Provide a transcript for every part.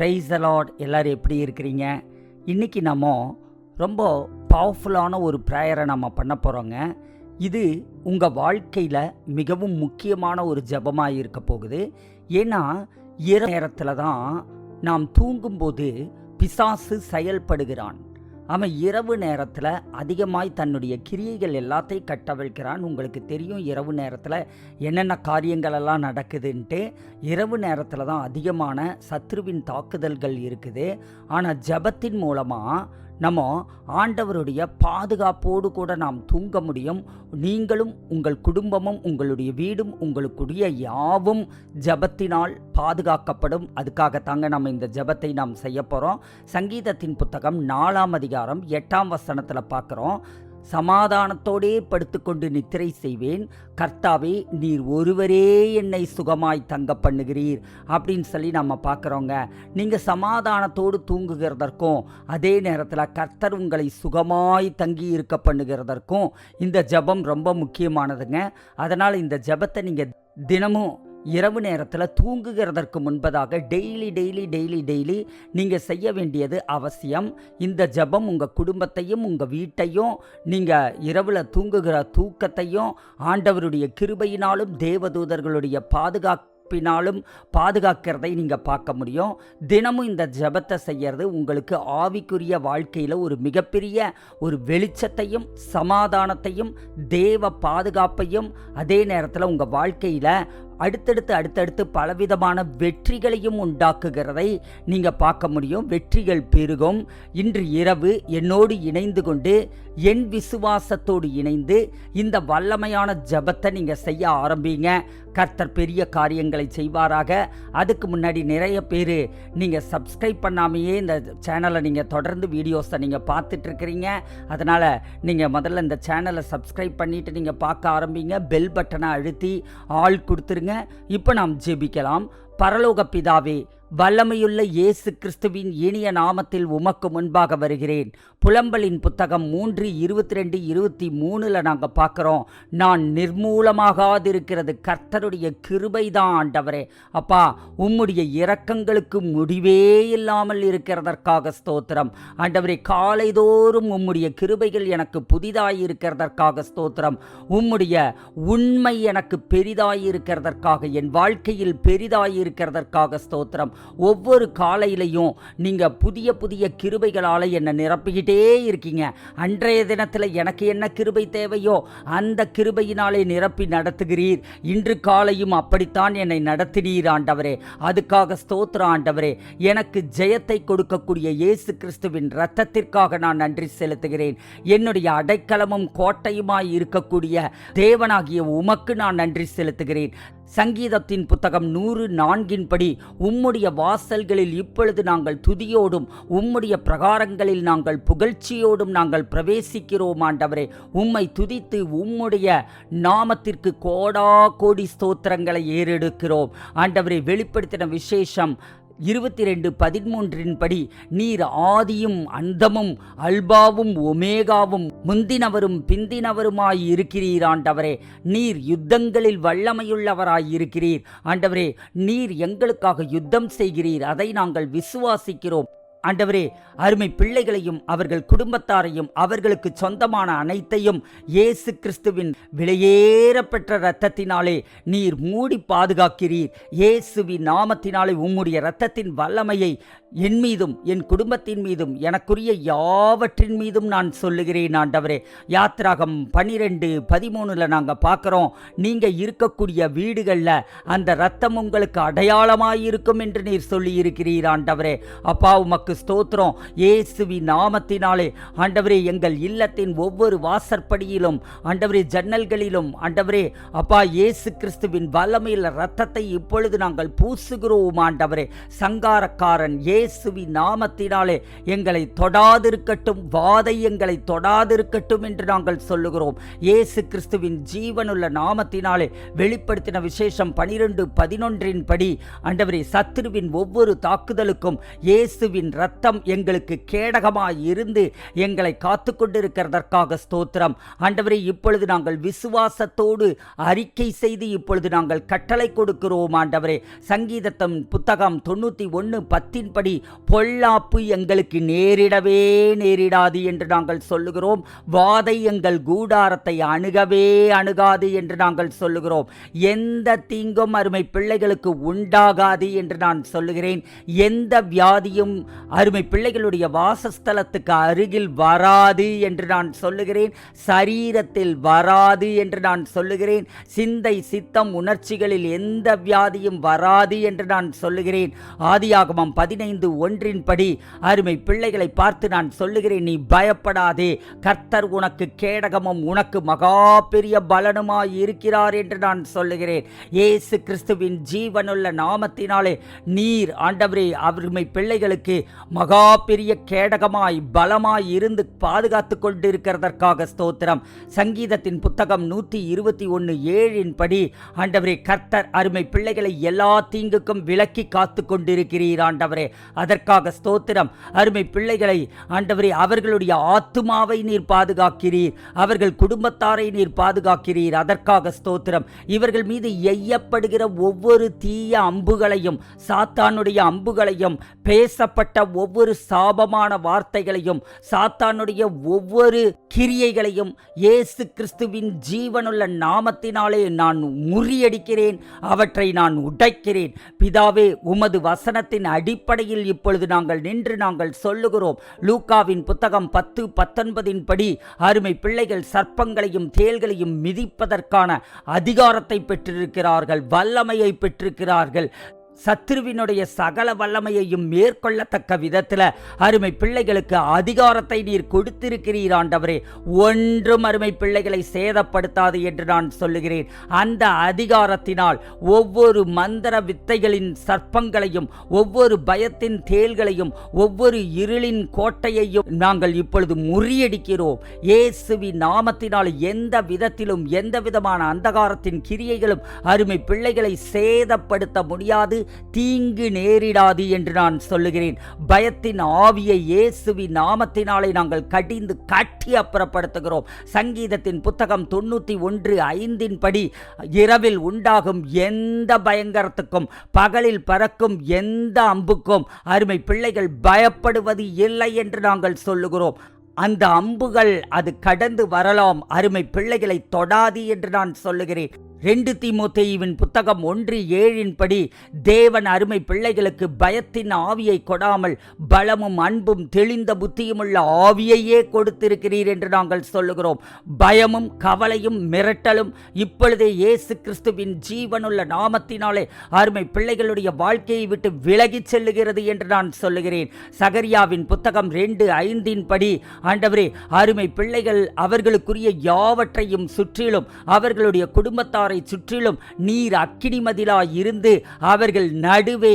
Praise the Lord. எல்லோரும் எப்படி இருக்கிறீங்க? இன்றைக்கி நம்ம ரொம்ப பவர்ஃபுல்லான ஒரு ப்ரேயரை நம்ம பண்ண போகிறோங்க. இது உங்கள் வாழ்க்கையில் மிகவும் முக்கியமான ஒரு ஜெபமாக இருக்க போகுது. ஏன்னா இரவு நேரத்தில் தான் நாம் தூங்கும்போது பிசாசு செயல்படுகிறான். அவன் இரவு நேரத்தில் அதிகமாய் தன்னுடைய கிரியைகள் எல்லாத்தையும் கட்டவிழ்க்கிறான். உங்களுக்கு தெரியும் இரவு நேரத்தில் என்னென்ன காரியங்களெல்லாம் நடக்குதுன்ட்டு. இரவு நேரத்தில் தான் அதிகமான சத்ருவின் தாக்குதல்கள் இருக்குது. ஆனால் ஜெபத்தின் மூலமாக நம்ம ஆண்டவருடைய பாதுகாப்போடு கூட நாம் தூங்க முடியும். நீங்களும் உங்கள் குடும்பமும் உங்களுடைய வீடும் உங்களுக்குடைய யாவும் ஜெபத்தினால் பாதுகாக்கப்படும். அதுக்காகத்தாங்க நம்ம இந்த ஜெபத்தை நாம் செய்ய போகிறோம். சங்கீதத்தின் புத்தகம் 4ஆம் அதிகாரம் 8ஆம் வசனத்தில் பார்க்குறோம். சமாதானத்தோடே படுத்துக்கொண்டு நித்திரை செய்வேன், கர்த்தாவே நீர் ஒருவரே என்னை சுகமாய் தங்க பண்ணுகிறீர் அப்படின்னு சொல்லி நம்ம பார்க்குறோங்க. நீங்கள் சமாதானத்தோடு தூங்குகிறதற்கும் அதே நேரத்தில் கர்த்தர் உங்களை சுகமாய் தங்கி இருக்க பண்ணுகிறதற்கும் இந்த ஜெபம் ரொம்ப முக்கியமானதுங்க. அதனால் இந்த ஜெபத்தை நீங்கள் தினமும் இரவு நேரத்தில் தூங்குகிறதற்கு முன்பதாக டெய்லி நீங்கள் செய்ய வேண்டியது அவசியம். இந்த ஜெபம் உங்கள் குடும்பத்தையும் உங்கள் வீட்டையும் நீங்கள் இரவில் தூங்குகிற தூக்கத்தையும் ஆண்டவருடைய கிருபையினாலும் தேவதூதர்களுடைய பாதுகாப்பினாலும் பாதுகாக்கிறதை நீங்கள் பார்க்க முடியும். தினமும் இந்த ஜெபத்தை செய்கிறது உங்களுக்கு ஆவிக்குரிய வாழ்க்கையில் ஒரு மிகப்பெரிய ஒரு வெளிச்சத்தையும் சமாதானத்தையும் தேவ பாதுகாப்பையும் அதே நேரத்தில் உங்கள் வாழ்க்கையில் அடுத்தடுத்து பலவிதமான வெற்றிகளையும் உண்டாக்குகிறதை நீங்கள் பார்க்க முடியும். வெற்றிகள் பெருகும். இன்று இரவு என்னோடு இணைந்து கொண்டு என் விசுவாசத்தோடு இணைந்து இந்த வல்லமையான ஜெபத்தை நீங்கள் செய்ய ஆரம்பிங்க. கர்த்தர் பெரிய காரியங்களை செய்வாராக. அதுக்கு முன்னாடி நிறைய பேர் நீங்கள் சப்ஸ்கிரைப் பண்ணாமையே இந்த சேனலை நீங்கள் தொடர்ந்து வீடியோஸை நீங்கள் பார்த்துட்ருக்கிறீங்க. அதனால் நீங்கள் முதல்ல இந்த சேனலை சப்ஸ்கிரைப் பண்ணிவிட்டு நீங்கள் பார்க்க ஆரம்பிங்க. பெல் பட்டனை அழுத்தி ஆல் கொடுத்துருங்க. இப்போ நாம் ஜெபிக்கலாம். பரலோக பிதாவே, வல்லமையுள்ள இயேசு கிறிஸ்துவின் இனிய நாமத்தில் உமக்கு முன்பாக வருகிறேன். புலம்பலின் புத்தகம் 3:22-23 நாங்கள் பார்க்குறோம், நான் நிர்மூலமாகாதிருக்கிறது கர்த்தருடைய கிருபைதான் ஆண்டவரே. அப்பா, உம்முடைய இரக்கங்களுக்கு முடிவே இல்லாமல் இருக்கிறதற்காக ஸ்தோத்திரம் ஆண்டவரே. காலைதோறும் உம்முடைய கிருபைகள் எனக்கு புதிதாயிருக்கிறதற்காக ஸ்தோத்திரம். உம்முடைய உண்மை எனக்கு பெரிதாயிருக்கிறதற்காக, என் வாழ்க்கையில் பெரிதாயிருக்கிறதற்காக ஸ்தோத்திரம். ஒவ்வொரு காலையிலையும் நீங்கள் புதிய கிருபைகளால் என்னை நிரப்பிக்கிட்டே இருக்கீங்க. அன்றைய தினத்தில் எனக்கு என்ன கிருபை தேவையோ அந்த கிருபையினாலே நிரப்பி நடத்துகிறீர். இன்று காலையும் அப்படித்தான் என்னை நடத்தினீர் ஆண்டவரே. அதுக்காக ஸ்தோத்திரம் ஆண்டவரே. எனக்கு ஜெயத்தை கொடுக்கக்கூடிய இயேசு கிறிஸ்துவின் இரத்தத்திற்காக நான் நன்றி செலுத்துகிறேன். என்னுடைய அடைக்கலமும் கோட்டையுமாய் இருக்கக்கூடிய தேவனாகிய உமக்கு நான் நன்றி செலுத்துகிறேன். சங்கீதத்தின் புத்தகம் 104 உம்முடைய வாசல்களில் இப்பொழுது நாங்கள் துதியோடும் உம்முடைய பிரகாரங்களில் நாங்கள் புகழ்ச்சியோடும் நாங்கள் பிரவேசிக்கிறோம் ஆண்டவரே. உம்மை துதித்து உம்முடைய நாமத்திற்கு கோடா கோடி ஸ்தோத்திரங்களை ஏறெடுக்கிறோம் ஆண்டவரே. வெளிப்படுத்தின விசேஷம் 22:13 நீர் ஆதியும் அந்தமும் அல்பாவும் ஒமேகாவும் முந்தினவரும் பிந்தினவருமாய் இருக்கிறீர் ஆண்டவரே. நீர் யுத்தங்களில் வல்லமையுள்ளவராய் இருக்கிறீர் ஆண்டவரே. நீர் எங்களுக்காக யுத்தம் செய்கிறீர், அதை நாங்கள் விசுவாசிக்கிறோம் ஆண்டவரே. அருமை பிள்ளைகளையும் அவர்கள் குடும்பத்தாரையும் அவர்களுக்கு சொந்தமான அனைத்தையும் இயேசு கிறிஸ்துவின் விலையேறப்பெற்ற இரத்தத்தினாலே நீர் மூடி பாதுகாக்கிறீர். இயேசுவின் நாமத்தினாலே உம்முடைய இரத்தத்தின் வல்லமையை என் மீதும் என் குடும்பத்தின் மீதும் எனக்குரிய யாவற்றின் மீதும் நான் சொல்லுகிறேன் ஆண்டவரே. யாத்திராகம் 12:13 நாங்கள் பார்க்குறோம், நீங்கள் இருக்கக்கூடிய வீடுகளில் அந்த இரத்தம் உங்களுக்கு அடையாளமாயிருக்கும் என்று நீர் சொல்லி இருக்கிறீர் ஆண்டவரே. அப்பா, உமக்கு ஸ்தோத்திரம். இயேசுவின் நாமத்தினாலே ஆண்டவரே, எங்கள் இல்லத்தின் ஒவ்வொரு வாசற்படியிலும் ஆண்டவரே, ஜன்னல்களிலும் ஆண்டவரே அப்பா, இயேசு கிறிஸ்துவின் வல்லமையில் இரத்தத்தை இப்பொழுது நாங்கள் பூசுகிறோம் ஆண்டவரே. சங்காரக்காரன் இயேசுவின் நாமத்தினாலே எங்களை தொடாதிருக்கட்டும், வாதை எங்களை தொடாதிருக்கட்டும் என்று நாங்கள் சொல்லுகிறோம். இயேசு கிறிஸ்துவின் ஜீவனுள்ள நாமத்தினாலே வெளிப்படுத்தின விசேஷம் 12:11 ஆண்டவரே, சத்துருவின் ஒவ்வொரு தாக்குதலுக்கும் இயேசுவின் இரத்தம் எங்களுக்கு கேடகமாய் இருந்து எங்களை காத்து கொண்டிருக்கிறதற்காக ஸ்தோத்திரம். ஆண்டவரே, இப்பொழுது நாங்கள் விசுவாசத்தோடு அறிக்கை செய்து இப்பொழுது நாங்கள் கட்டளை கொடுக்கிறோம். ஆண்டவரே, சங்கீதத்தின் புத்தகம் 91:10 படி பொல்லாப்பு எங்களுக்கு நேரிடவே நேரிடாது என்று நாங்கள் சொல்லுகிறோம். வாதை எங்கள் கூடாரத்தை அணுகவே அணுகாது என்று நாங்கள் சொல்லுகிறோம். எந்த தீங்கும் அருமை பிள்ளைகளுக்கு உண்டாகாது என்று நான் சொல்லுகிறேன். எந்த வியாதியும் அருமை பிள்ளைகளுடைய வாசஸ்தலத்துக்கு அருகில் வராது என்று நான் சொல்லுகிறேன். சரீரத்தில் வராது என்று நான் சொல்லுகிறேன். சிந்தை, சித்தம், உணர்ச்சிகளில் எந்த வியாதியும் வராது என்று நான் சொல்லுகிறேன். ஆதியாகமம் 15:1 படி அருமை பிள்ளைகளை பார்த்து நான் சொல்லுகிறேன், நீ பயப்படாதே, கர்த்தர் உனக்கு கேடகமும் உனக்கு மகா பெரிய பலனுமாய் இருக்கிறார் என்று நான் சொல்லுகிறேன். இயேசு கிறிஸ்துவின் ஜீவனுள்ள நாமத்தினாலே நீர் ஆண்டவரே அருமை பிள்ளைகளுக்கு மகா பெரிய கேடகமாய் பலமாய் இருந்து பாதுகாத்து கொண்டிருக்கிறதற்காக ஸ்தோத்திரம். சங்கீதத்தின் புத்தகம் 121:7 படி ஆண்டவரே கர்த்தர் அருமை பிள்ளைகளை எல்லா தீங்குக்கும் விலக்கி காத்து கொண்டிருக்கிறீர். ஆண்டவரே, அதற்காக ஸ்தோத்திரம். அருமை பிள்ளைகளை ஆண்டவரே அவர்களுடைய ஆத்துமாவை நீர் பாதுகாக்கிறீர், அவர்கள் குடும்பத்தாரை நீர் பாதுகாக்கிறீர். அதற்காக ஸ்தோத்திரம். இவர்கள் மீது எய்யப்படுகிற ஒவ்வொரு தீய அம்புகளையும், சாத்தானுடைய அம்புகளையும், பேசப்பட்ட ஒவ்வொரு சாபமான வார்த்தைகளையும், சாத்தானுடைய ஒவ்வொரு கிரியைகளையும் இயேசு கிறிஸ்துவின் ஜீவனுள்ள நாமத்தினாலே நான் முறியடிக்கிறேன், அவற்றை நான் உடைக்கிறேன். பிதாவே, உமது வசனத்தின் அடிப்படையில் இப்பொழுது நாங்கள் நின்று நாங்கள் சொல்லுகிறோம். லூக்காவின் புத்தகம் 10:19 படி அருமை பிள்ளைகள் சர்ப்பங்களையும் தேள்களையும் மிதிப்பதற்கான அதிகாரத்தை பெற்றிருக்கிறார்கள், வல்லமையை பெற்றிருக்கிறார்கள். சத்துருவினுடைய சகல வல்லமையையும் மேற்கொள்ளத்தக்க விதத்தில் அருமை பிள்ளைகளுக்கு அதிகாரத்தை நீர் கொடுத்திருக்கிறீர். ஆண்டவரே, ஒன்றும் அருமை பிள்ளைகளை சேதப்படுத்தாது என்று நான் சொல்லுகிறேன். அந்த அதிகாரத்தினால் ஒவ்வொரு மந்திர வித்தைகளின் சர்ப்பங்களையும், ஒவ்வொரு பயத்தின் தேள்களையும், ஒவ்வொரு இருளின் கோட்டையையும் நாங்கள் இப்பொழுது முறியடிக்கிறோம். இயேசுவின் நாமத்தினால் எந்த விதத்திலும் எந்த விதமான அந்தகாரத்தின் கிரியைகளும் அருமை பிள்ளைகளை சேதப்படுத்த முடியாது, தீங்கு நேரிடாது என்று நான் சொல்லுகிறேன். பயத்தின் ஆவியை இயேசுவின் நாமத்தினாலே நாங்கள் கடிந்து கட்டி அப்புறப்படுத்துகிறோம். சங்கீதத்தின் புத்தகம் 91:5 படி இரவில் உண்டாகும் எந்த பயங்கரத்துக்கும், பகலில் பறக்கும் எந்த அம்புக்கும் அருமை பிள்ளைகள் பயப்படுவது இல்லை என்று நாங்கள் சொல்லுகிறோம். அந்த அம்புகள் அது கடந்து வரலாம், அருமை பிள்ளைகளை தொடாது என்று நான் சொல்லுகிறேன். 2 தீமோத்தேயுவின் புத்தகம் 1:7 படி தேவன் அருமை பிள்ளைகளுக்கு பயத்தின் ஆவியை கொடாமல் பலமும் அன்பும் தெளிந்த புத்தியுமுள்ள ஆவியையே கொடுத்திருக்கிறீர் என்று நாங்கள் சொல்லுகிறோம். பயமும் கவலையும் மிரட்டலும் இப்பொழுதே இயேசு கிறிஸ்துவின் ஜீவனுள்ள நாமத்தினாலே அருமை பிள்ளைகளுடைய வாழ்க்கையை விட்டு விலகிச் செல்லுகிறது என்று நான் சொல்லுகிறேன். சகரியாவின் புத்தகம் 2:5 படி ஆண்டவரே அருமை பிள்ளைகள் அவர்களுக்குரிய யாவற்றையும் சுற்றிலும் அவர்களுடைய குடும்பத்தார் சுற்றிலும் நீர் அக்கினி மதிலாய் இருந்து அவர்கள் நடுவே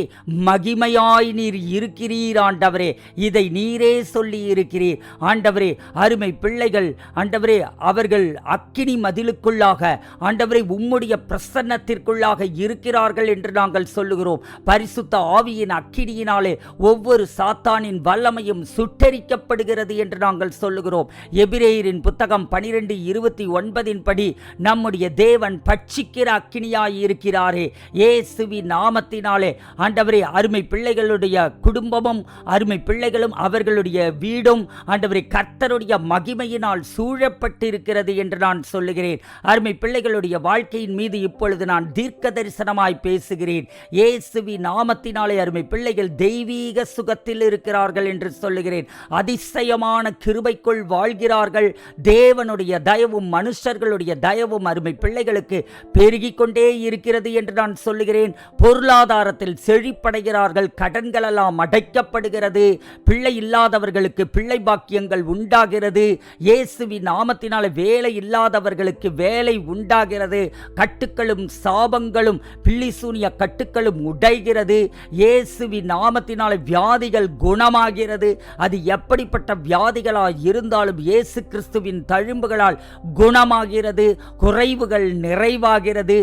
மகிமையாய் நீர் இருக்கிறீர். ஆண்டவரே, இதை நீரே சொல்லி இருக்கிறீர். ஆண்டவரே, அருமை பிள்ளைகள் ஆண்டவரே அவர்கள் அக்கினி மதிலுக்குள்ளாக ஆண்டவரே உம்முடைய பிரசன்னத்திற்குள்ளாக இருக்கிறார்கள் என்று நாங்கள் சொல்லுகிறோம். பரிசுத்த ஆவியின் அக்கினியினாலே ஒவ்வொரு சாத்தானின் வல்லமையும் சுட்டரிக்கப்படுகிறது என்று நாங்கள் சொல்லுகிறோம். எபிரேயரின் புத்தகம் 12:29 படி நம்முடைய தேவன் பட்சிக்கிற அக்கினியாய் இருக்கிறாரே. இயேசுவின் நாமத்தினாலே ஆண்டவரே அருமை பிள்ளைகளுடைய குடும்பமும் அருமை பிள்ளைகளும் அவர்களுடைய வீடும் ஆண்டவரே கர்த்தருடைய மகிமையினால் சூழப்பட்டிருக்கிறது என்று நான் சொல்லுகிறேன். அருமை பிள்ளைகளுடைய வாழ்க்கையின் மீது இப்பொழுது நான் தீர்க்க தரிசனமாய் பேசுகிறேன். இயேசுவின் நாமத்தினாலே அருமை பிள்ளைகள் தெய்வீக சுகத்தில் இருக்கிறார்கள் என்று சொல்லுகிறேன். அதிசயமான கிருபைக்குள் வாழ்கிறார்கள். தேவனுடைய தயவும் மனுஷர்களுடைய தயவும் அருமை பிள்ளைகளுக்கு பெருகிக் கொண்டே இருக்கிறது என்று நான் சொல்லுகிறேன். பொருளாதாரத்தில் செழிப்படைகிறார்கள், கடன்களெல்லாம் அடைக்கப்படுகிறது, பிள்ளை இல்லாதவர்களுக்கு பிள்ளை பாக்கியங்கள் உண்டாகிறது. இயேசுவின் நாமத்தினால வேலை இல்லாதவர்களுக்கு வேலை உண்டாகிறது. கட்டுக்களும் சாபங்களும் பில்லிசூனிய கட்டுக்களும் உடைகிறது. இயேசுவின் நாமத்தினால வியாதிகள் குணமாகிறது. அது எப்படிப்பட்ட வியாதிகளாய் இருந்தாலும் இயேசு கிறிஸ்துவின் தழும்புகளால் குணமாகிறது. குறைவுகள் நிறைவு நிறைவாகிறது.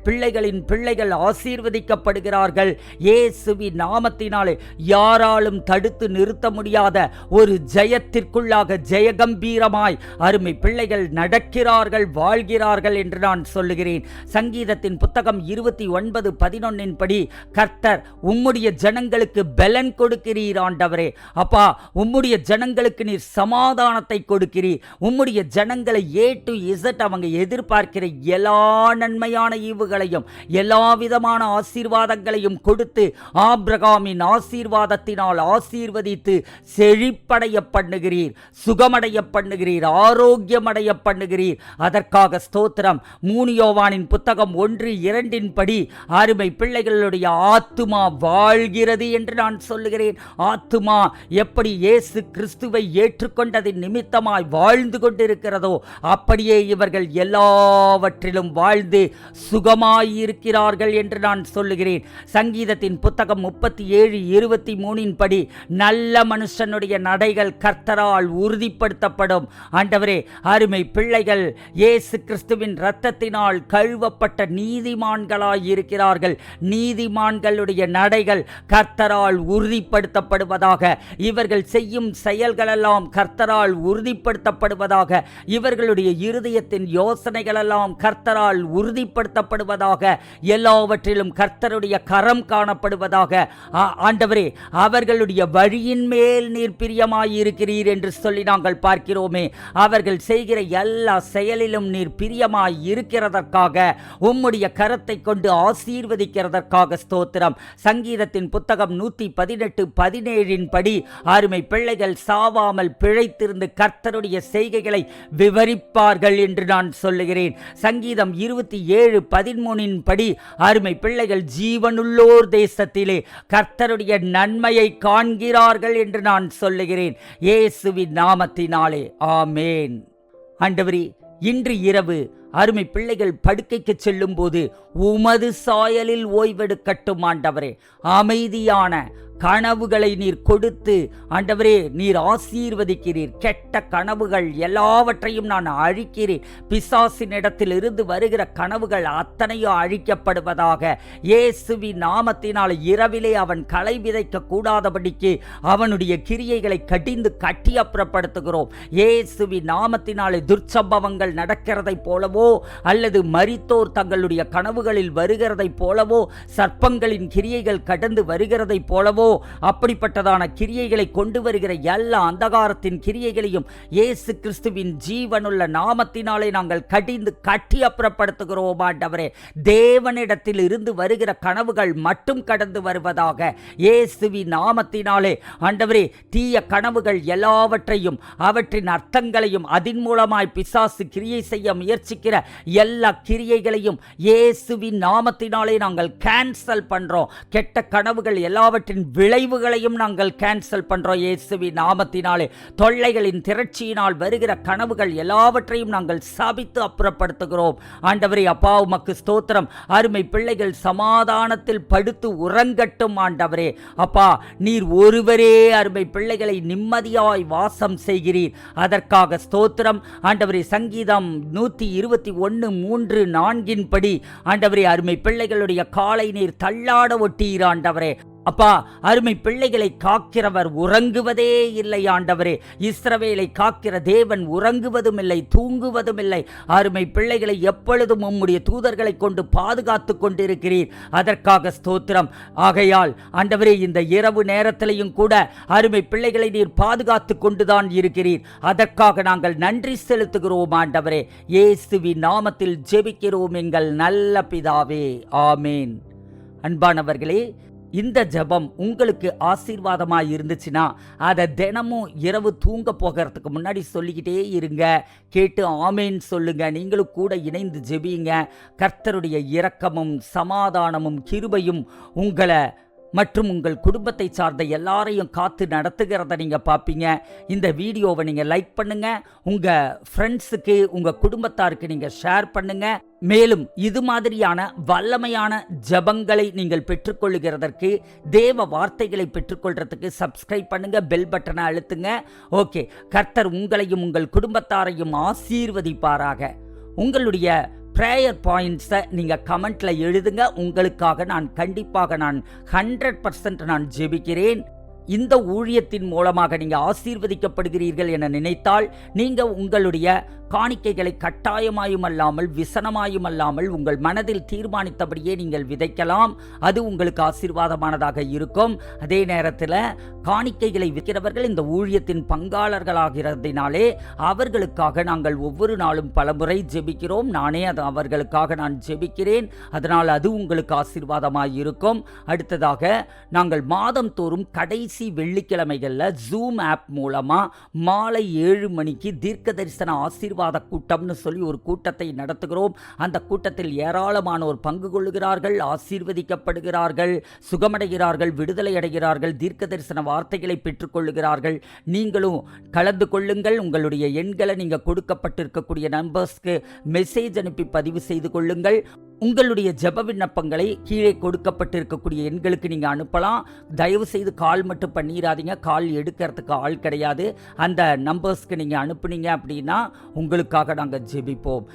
பிள்ளைகளின் பிள்ளைகள் ஆசீர்வதிக்கப்படுகிறார்கள். இயேசுவின் நாமத்தினாலே யாராலும் தடுத்து நிறுத்த முடியாத ஒரு ஜெயத்திற்குள்ளாக ஜெயகம்பீரமாய் அருமை பிள்ளைகள் நடக்கிறார்கள், வாழ்கிறார்கள் என்று நான் சொல்லுகிறேன். சங்கீதத்தின் புத்தகம் 29:11 படி, கர்த்தர் உம்முடைய ஜனங்களுக்கு பலன் கொடுக்கிறீர் ஆண்டவரே. அப்பா, உம்முடைய ஜனங்களுக்கு நீர் சமாதானத்தை கொடுக்கிறீர். உம்முடைய ஜனங்களை A to Z அவங்க எதிர்பார்க்கிற எல்லா நன்மையான ஈவுகளையும் எல்லா விதமான ஆசீர்வாதங்களையும் கொடுத்து ஆபிரகாமின் ஆசீர்வாதத்தினால் ஆசீர்வதித்து செழிப்படைய பண்ணுகிறீர், சுகமடைய பண்ணுகிறீர், ஆரோக்கியமடைய பண்ணுகிறீர். அதற்காக ஸ்தோத்திரம். 3 யோவானின் புத்தகம் 1:2 படி அருமை பிள்ளைகளுடைய ஆத்துமா வாழ்கிறது என்று நான் சொல்லுகிறேன். ஆத்துமா எப்படி இயேசு கிறிஸ்துவை ஏற்றுக்கொண்டதின் நிமித்தமாய் வாழ்ந்து கொண்டிருக்கிறதோ அப்படியே இவர்கள் எல்லாவற்றிலும் வாழ்ந்து சுகமாயிருக்கிறார்கள் என்று நான் சொல்லுகிறேன். சங்கீதத்தின் புத்தகம் 37:23 படி, நல்ல மனுஷனுடைய நடைகள் கர்த்தரால் உறுதிப்படுத்தப்படும். ஆண்டவரே, அருமை பிள்ளைகள் இயேசு கிறிஸ்துவின் இரத்தத்தினால் கழுவப்பட்ட நீதிமான்களாய் இருக்கிறார்கள். நீதிமான்களுடைய நடைகள் கர்த்தரால் உறுதிப்படுத்தப்படுவதாக. இவர்கள் செய்யும் செயல்களெல்லாம் கர்த்தரால் உறுதிப்படுத்தப்படுவதாக. இவர்களுடைய இருதயத்தின் யோசனைகளெல்லாம் கர்த்தரால் உறுதிப்படுத்தப்படுவதாக. எல்லாவற்றிலும் கர்த்தருடைய கரம் காணப்படுவதாக. ஆண்டவரே, அவர்களுடைய வழியின் மேல் நீர் பிரியமாயிருக்கிறீர் என்று சொல்லி நாங்கள் பார்க்கிறோமே. அவர்கள் செய்கிற எல்லா செயலிலும் நீர் பிரியமாய் இருக்கிறதற்காக, உம்முடைய கரத்தை கொண்டு ஆசீர்வதிக்கிறதற்காக ஸ்தோத்திரம். சங்கீதத்தின் புத்தகம் 118:17 படி, அருமை பிள்ளைகள் சாவாமல் பிழைத்திருந்து கர்த்தருடைய செய்கைகளை விவரிப்பார்கள் என்று நான் சொல்லுகிறேன். சங்கீதம் 27:13 படி, அருமை பிள்ளைகள் ஜீவனுள்ளோர் தேசத்திலே கர்த்தருடைய நன்மையை காண்கிறார்கள் என்று நான் சொல்லுகிறேன். இயேசுவின் நாமத்தினாலே ஆமேன். ஆண்டவரே, இன்று இரவு அருமை பிள்ளைகள் படுக்கைக்கு செல்லும் போது உமது சாயலில் ஓய்வெடுக்கட்டும் ஆண்டவரே. அமைதியான கனவுகளை நீர் கொடுத்து ஆண்டவரே நீர் ஆசீர்வதிக்கிறீர். கெட்ட கனவுகள் எல்லாவற்றையும் நான் அழிக்கிறேன். பிசாசின் இடத்தில் இருந்து வருகிற கனவுகள் அத்தனையும் அழிக்கப்படுவதாக. இயேசுவின் நாமத்தினால் இரவிலே அவன் களை விதைக்க கூடாதபடிக்கு அவனுடைய கிரியைகளை கடிந்து கட்டி அப்புறப்படுத்துகிறோம். இயேசுவின் நாமத்தினாலே துர்ச்சம்பவங்கள் நடக்கிறதை போலவோ அல்லது மரித்தோர் தங்களுடைய கனவுகளில் வருகிறதை போலவோ, சர்ப்பங்களின் கிரியைகள் கடந்து வருகிறதை போலவோ, அப்படிப்பட்டதான கிரியைகளை கொண்டு வருகிற எல்லா அந்தகாரத்தின் கிரியைகளையும் இயேசு கிறிஸ்துவின் ஜீவனுள்ள நாமத்தினாலே நாங்கள் கடிந்து கட்டி அப்புறப்படுத்துகிறோம் ஆண்டவரே. தேவனிடத்தில் இருந்து வருகிற கனவுகள் மட்டும் கடந்து வருவதாக. இயேசுவின் நாமத்தினாலே ஆண்டவரே, தீய கனவுகள் எல்லாவற்றையும் அவற்றின் அர்த்தங்களையும் அதன் மூலமாய் பிசாசு கிரியை செய்ய முயற்சிக்கிற எல்லா கிரியைகளையும் இயேசுவின் நாமத்தினாலே நாங்கள் கேன்சல் பண்றோம். கெட்ட கனவுகள் எல்லாவற்றின் விளைவுகளையும் நாங்கள் கேன்சல் பண்றோம் இயேசுவின் நாமத்தினாலே. தொல்லைகளின் திரட்சியினால் வருகிற கனவுகள் எல்லாவற்றையும் நாங்கள் சாபித்து அப்புறப்படுத்துகிறோம் ஆண்டவரே. அப்பா, உமக்கு ஸ்தோத்திரம். அருமை பிள்ளைகள் சமாதானத்தில் படுத்து உறங்கட்டும் ஆண்டவரே. அப்பா, நீர் ஒருவரே அருமை பிள்ளைகளை நிம்மதியாய் வாசம் செய்கிறீர். அதற்காக ஸ்தோத்திரம் ஆண்டவரே. சங்கீதம் 121:3-4 படி ஆண்டவரே, அருமை பிள்ளைகளுடைய காலை நீர் தள்ளாட ஒட்டீர் ஆண்டவரே. அப்பா, அருமை பிள்ளைகளை காக்கிறவர் உறங்குவதே இல்லை ஆண்டவரே. இஸ்ரவேலை காக்கிற தேவன் உறங்குவதும் இல்லை, தூங்குவதும் இல்லை. அருமை பிள்ளைகளை எப்பொழுதும் உம்முடைய தூதர்களை கொண்டு பாதுகாத்து கொண்டிருக்கிறீர். அதற்காக ஸ்தோத்திரம். ஆகையால் ஆண்டவரே, இந்த இரவு நேரத்திலையும் கூட அருமை பிள்ளைகளை நீர் பாதுகாத்து கொண்டுதான் இருக்கிறீர். அதற்காக நாங்கள் நன்றி செலுத்துகிறோம் ஆண்டவரே. இயேசுவின் நாமத்தில் ஜெபிக்கிறோம் எங்கள் நல்ல பிதாவே, ஆமேன். அன்பானவர்களே, இந்த ஜெபம் உங்களுக்கு ஆசீர்வாதமாக இருந்துச்சுன்னா அதை தினமும் இரவு தூங்க போகிறதுக்கு முன்னாடி சொல்லிக்கிட்டே இருங்க. கேட்டு ஆமேன் சொல்லுங்க. நீங்களும் கூட இணைந்து ஜெபியுங்க. கர்த்தருடைய இரக்கமும் சமாதானமும் கிருபையும் உங்களை மற்றும் உங்கள் குடும்பத்தை சார்ந்த எல்லாரையும் காத்து நடத்துகிறத நீங்கள் பார்ப்பீங்க. இந்த வீடியோவை நீங்கள் லைக் பண்ணுங்கள். உங்கள் ஃப்ரெண்ட்ஸுக்கு, உங்கள் குடும்பத்தாருக்கு நீங்கள் ஷேர் பண்ணுங்கள். மேலும் இது மாதிரியான வல்லமையான ஜபங்களை நீங்கள் பெற்றுக்கொள்ளுகிறதற்கு, தேவ வார்த்தைகளை பெற்றுக்கொள்றதுக்கு சப்ஸ்கிரைப் பண்ணுங்க, பெல் பட்டனை அழுத்துங்க. ஓகே, கர்த்தர் உங்களையும் உங்கள் குடும்பத்தாரையும் ஆசீர்வதிப்பாராக. உங்களுடைய ப்ரேயர் பாயிண்ட்ஸை நீங்கள் கமெண்ட்டில் எழுதுங்க. உங்களுக்காக நான் கண்டிப்பாக 100% நான் ஜெபிக்கிறேன். இந்த ஊழியத்தின் மூலமாக நீங்கள் ஆசீர்வதிக்கப்படுகிறீர்கள் என நினைத்தால் நீங்கள் உங்களுடைய காணிக்கைகளை கட்டாயமாயும் அல்லாமல் விசனமாயும் அல்லாமல் உங்கள் மனதில் தீர்மானித்தபடியே நீங்கள் விதைக்கலாம். அது உங்களுக்கு ஆசீர்வாதமானதாக இருக்கும். அதே நேரத்தில் காணிக்கைகளை விற்கிறவர்கள் இந்த ஊழியத்தின் பங்காளர்களாகிறதினாலே அவர்களுக்காக நாங்கள் ஒவ்வொரு நாளும் பலமுறை ஜெபிக்கிறோம். நானே அவர்களுக்காக நான் ஜெபிக்கிறேன். அதனால் அது உங்களுக்கு ஆசீர்வாதமாக இருக்கும். அடுத்ததாக நாங்கள் மாதம் தோறும் கடைசி வெள்ளிக்கிழமைகளில் ஜூம் ஆப் மூலமாக மாலை 7 மணிக்கு தீர்க்க தரிசன ஆசீர்வாத கூட்டம்னு சொல்லி ஒரு கூட்டத்தை நடத்துகிறோம். அந்த கூட்டத்தில் ஏராளமானோர் பங்கு கொள்ளுகிறார்கள், ஆசீர்வதிக்கப்படுகிறார்கள், சுகமடைகிறார்கள், விடுதலை அடைகிறார்கள், தீர்க்க தரிசன வார்த்தைகளை பெற்றுக்கொள்ளுகிறார்கள். நீங்களும் கலந்து கொள்ளுங்கள். உங்களுடைய எண்களை நீங்கள் கொடுக்கப்பட்டிருக்கக்கூடிய நம்பர்ஸ்க்கு மெசேஜ் அனுப்பி பதிவு செய்து கொள்ளுங்கள். உங்களுடைய ஜெப விண்ணப்பங்களை கீழே கொடுக்கப்பட்டிருக்கக்கூடிய எண்களுக்கு நீங்கள் அனுப்பலாம். தயவு செய்து கால் மட்டும் பண்ணிடாதீங்க. கால் எடுக்கிறதுக்கு ஆள் கிடையாது. அந்த நம்பர்ஸ்க்கு நீங்கள் அனுப்புனீங்க அப்படின்னா உங்களுக்காக நாங்கள் ஜெபிப்போம்.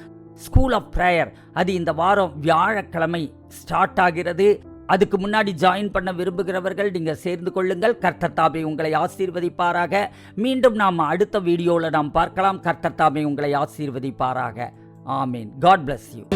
ஸ்கூல் ஆஃப் ப்ரேயர் அது இந்த வாரம் வியாழக்கிழமை ஸ்டார்ட் ஆகிறது. அதுக்கு முன்னாடி ஜாயின் பண்ண விரும்புகிறவர்கள் நீங்கள் சேர்ந்து கொள்ளுங்கள். கர்த்தர் தாமே உங்களை ஆசீர்வதிப்பாராக. மீண்டும் நாம் அடுத்த வீடியோவில் நாம் பார்க்கலாம். கர்த்தர் தாமே உங்களை ஆசீர்வதிப்பாராக. ஆமீன். God bless you.